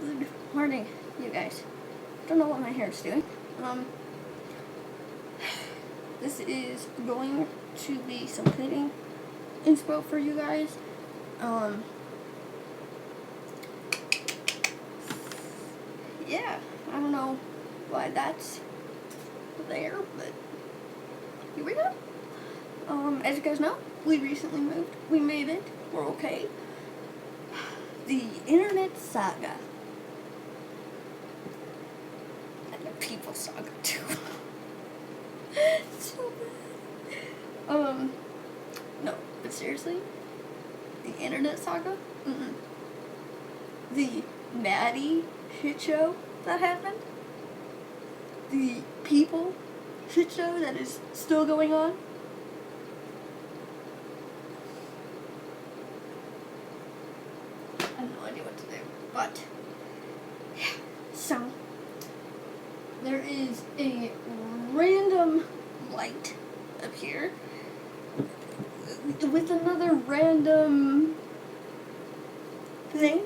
Good morning, you guys. Don't know what my hair is doing. This is going to be some cleaning inspo for you guys. Yeah, I don't know why that's there, but here we go. As you guys know, we recently moved. We made it. We're okay. The internet saga. And the people saga, too. So bad. No, but seriously, the internet saga? The Maddie shit show that happened? The people shit show that is still going on? I have no idea what to do, but yeah, so there is a random light up here with another random thing,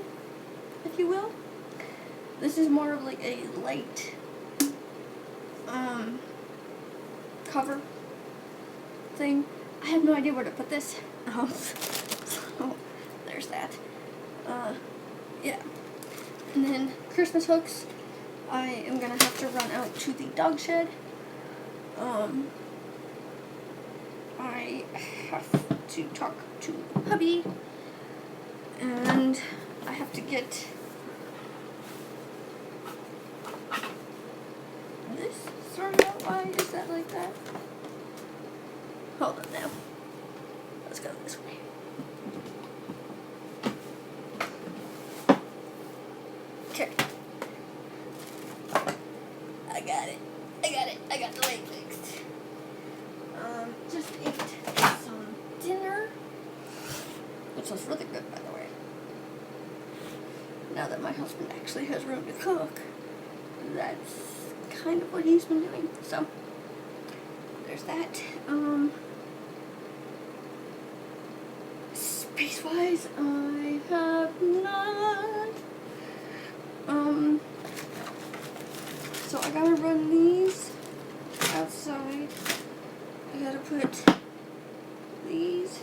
if you will. This is more of like a light cover thing. I have no idea where to put this. So there's that. Yeah. And then Christmas hooks. I am gonna have to run out to the dog shed. I have to talk to hubby, and I have to get this sorted out. Why is that like that? Hold on now. Let's go this way. Okay. I got the light fixed. Just ate some dinner, which was really good, by the way. Now that my husband actually has room to cook, that's kind of what he's been doing. So, there's that. Space-wise, I have not. So I gotta run these outside. I gotta put these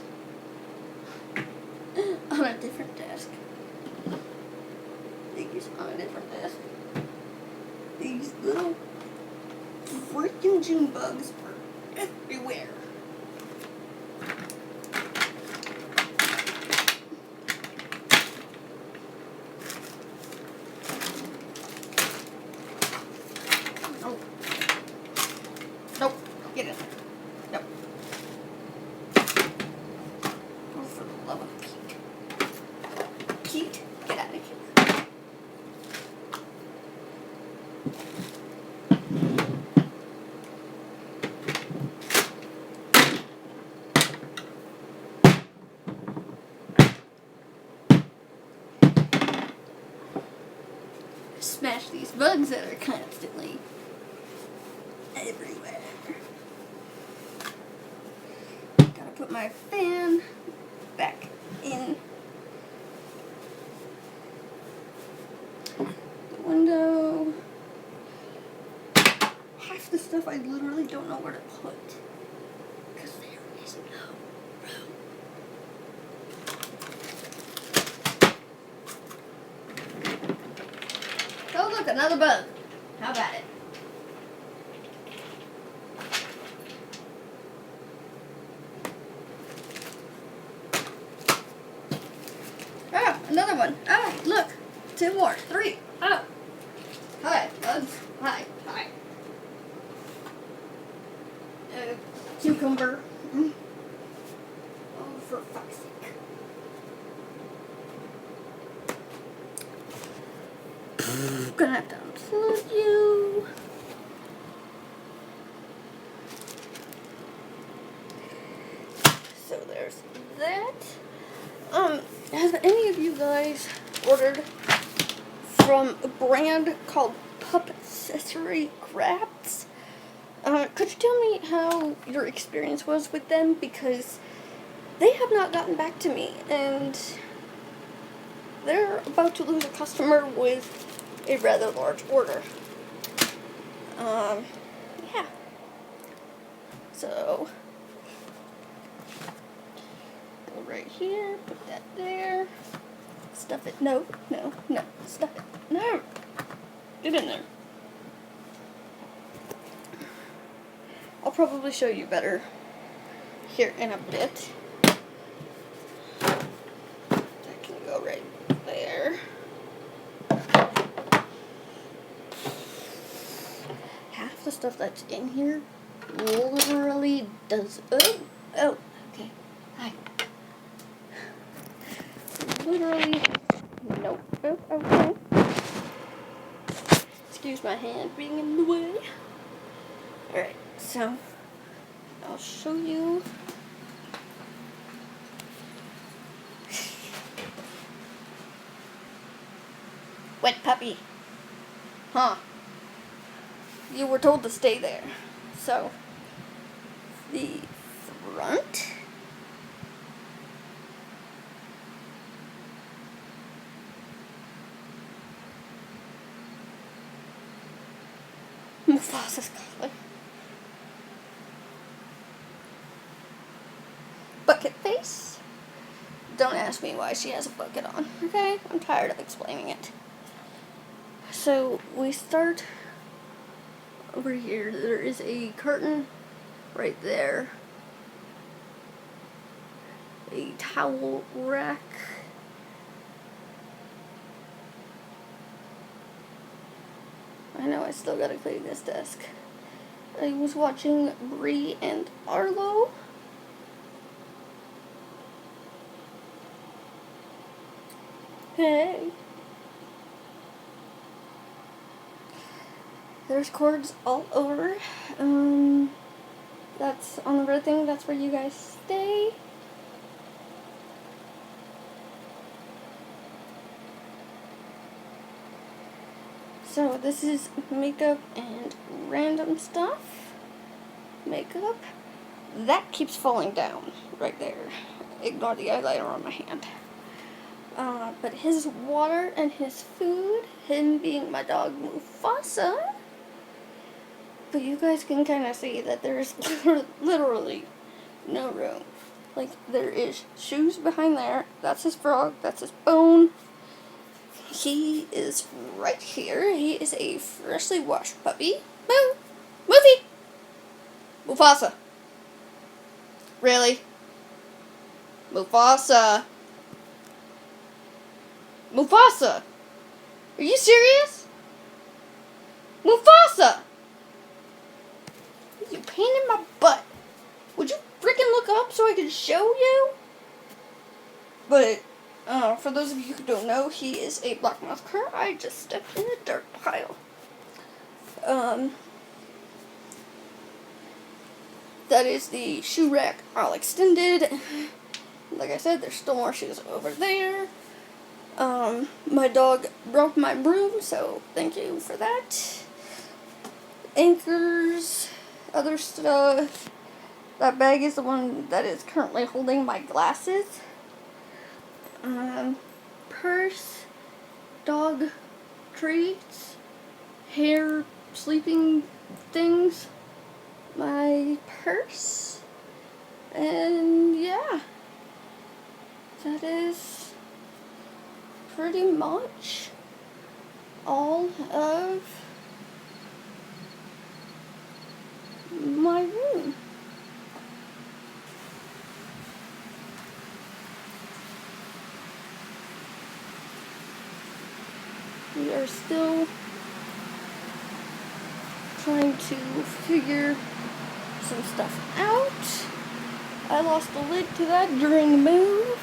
on a different desk. These on a different desk. These little freaking June bugs are everywhere. Nope. Get in there. Nope. Oh, for the love of Pete. Pete, get out of here. Smash these bugs that are constantly everywhere. Gotta put my fan back in the window. Half the stuff I literally don't know where to put because there is no room. Oh look, another bug. How about it? Ah, another one. Ah, look. 2 more. 3. Oh. Hi, bugs. Hi. Cucumber. Oh, for fuck's sake. Gonna have to unplug you. So there's that. Have any of you guys ordered from a brand called Pup Accessory Crafts? Could you tell me how your experience was with them? Because they have not gotten back to me, and they're about to lose a customer with a rather large order. Yeah. So, go right here, put that there, stuff it, no, stuff it, no, get in there. I'll probably show you better here in a bit. That can go right there. Half the stuff that's in here literally does, oh, okay, hi. Literally, nope, oh, okay. Excuse my hand being in the way. Alright, so, I'll show you. Wet puppy. Huh. You were told to stay there. So, the front. Mufasa's collar. Bucket face. Don't ask me why she has a bucket on, okay? I'm tired of explaining it. So, we start over here. There is a curtain right there. A towel rack. I know I still gotta clean this desk. I was watching Bree and Arlo. Hey. There's cords all over. That's on the red thing. That's where you guys stay. So this is makeup and random stuff. Makeup. That keeps falling down right there. Ignore the eyeliner on my hand. But his water and his food, him being my dog Mufasa. But you guys can kind of see that there's literally no room. Like, there is shoes behind there. That's his frog. That's his bone. He is right here. He is a freshly washed puppy. Moo! Movie! Mufasa. Really? Mufasa. Mufasa! Are you serious? Mufasa! You pain in my butt. Would you freaking look up so I can show you? But, for those of you who don't know, he is a blackmouth cur. I just stepped in a dirt pile. That is the shoe rack all extended. Like I said, there's still more shoes over there. My dog broke my broom, so thank you for that. Anchors, other stuff. That bag is the one that is currently holding my glasses. Purse, dog treats, hair, sleeping things, my purse, and yeah, that is pretty much all of my room. We are still trying to figure some stuff out. I lost the lid to that during the move.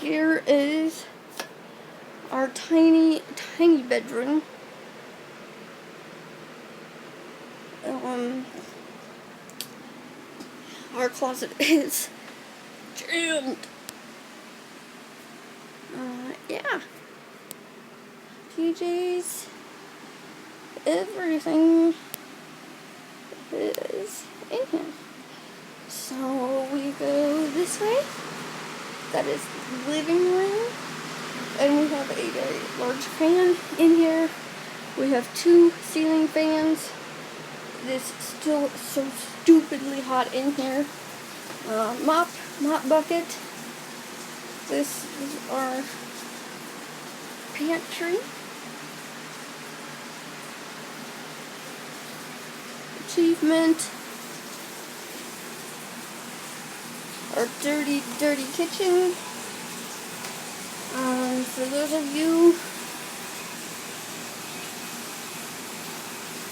Here is our tiny bedroom. Our closet is jammed. Yeah. PJs, everything is in here. So we go this way. That is the living room. And we have a very large fan in here. We have 2 ceiling fans. It's still so stupidly hot in here. Mop bucket. This is our pantry. Achievement. Our dirty kitchen. For those of you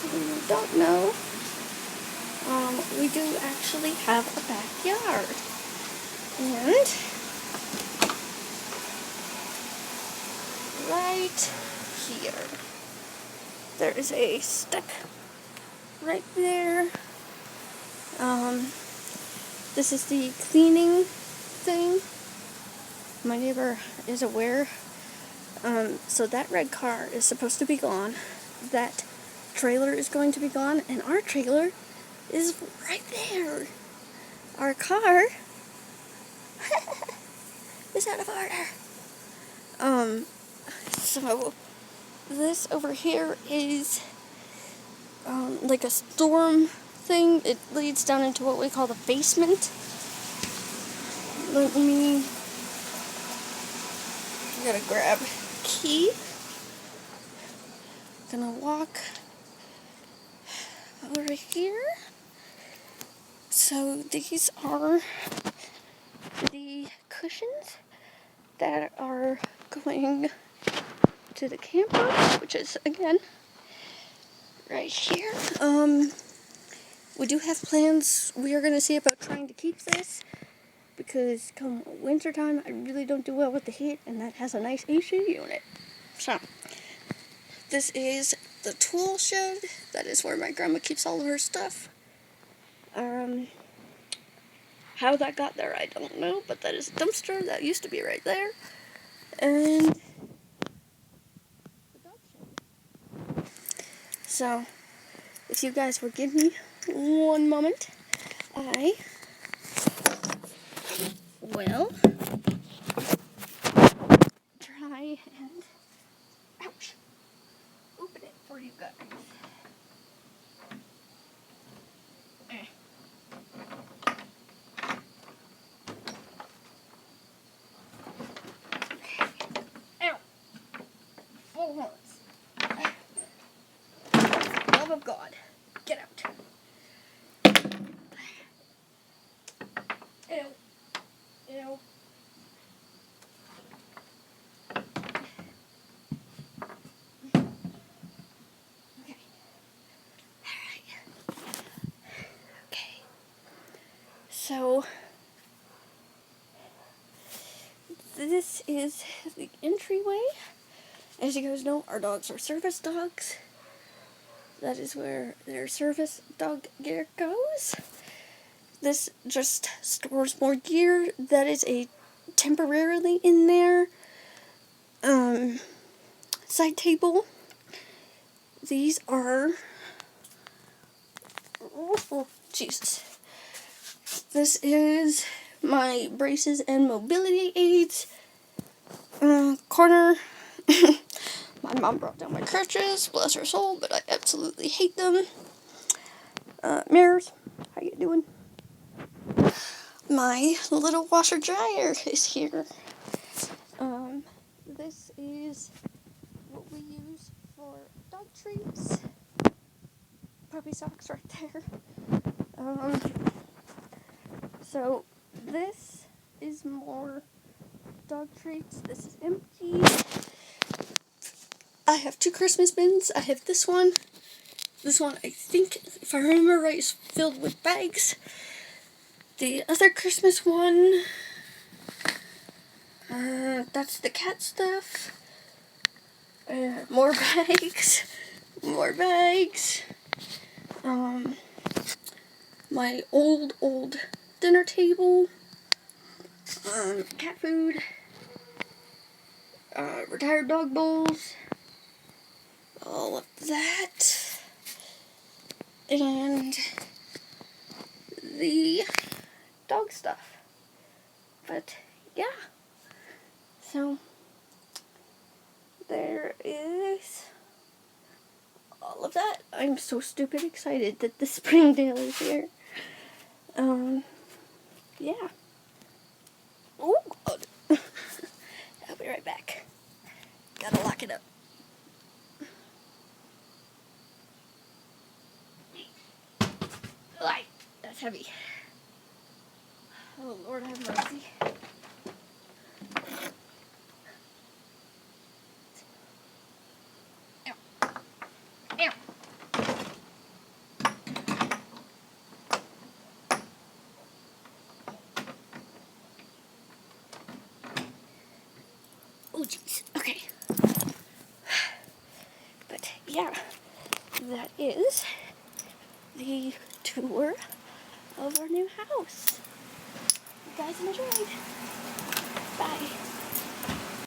who don't know, we do actually have a backyard. And right here, there is a step right there. This is the cleaning thing. My neighbor is aware. So that red car is supposed to be gone. That trailer is going to be gone, and our trailer is right there. Our car is out of order. So this over here is like a storm thing. It leads down into what we call the basement. Let me gotta grab key. Gonna walk over here. So these are the cushions that are going to the camper, which is again right here. We do have plans. We are gonna see about trying to keep this, because come winter time, I really don't do well with the heat, and that has a nice AC unit. So, this is the tool shed. That is where my grandma keeps all of her stuff. How that got there, I don't know, but that is a dumpster that used to be right there. And the dog shed. So, if you guys will give me one moment, I will try and, ouch, open it for you guys. Okay. Ow. Full horns. Love of God. Get out. Ew. Ew. So, this is the entryway. As you guys know, our dogs are service dogs. That is where their service dog gear goes. This just stores more gear that is temporarily in there. Side table. These are, oh, Jesus. This is my braces and mobility aids. Corner. My mom brought down my crutches, bless her soul, but I absolutely hate them. Mirrors. How you doing? My little washer dryer is here. This is what we use for dog treats. Puppy socks right there. So this is more dog treats. This is empty. I have 2 Christmas bins. I have this one. This one, I think, if I remember right, is filled with bags. The other Christmas one, that's the cat stuff. More bags. More bags. My old dinner table. Cat food. Retired dog bowls. All of that. And the dog stuff. But, yeah. So, that. I'm so stupid excited that the Springdale is here. Yeah. Oh, God. I'll be right back. Gotta lock it up. Right, that's heavy. Oh, Lord have mercy. Ow. Ow. Oh, jeez. Okay. But, yeah, that is the tour of our new house. You guys enjoyed. Bye.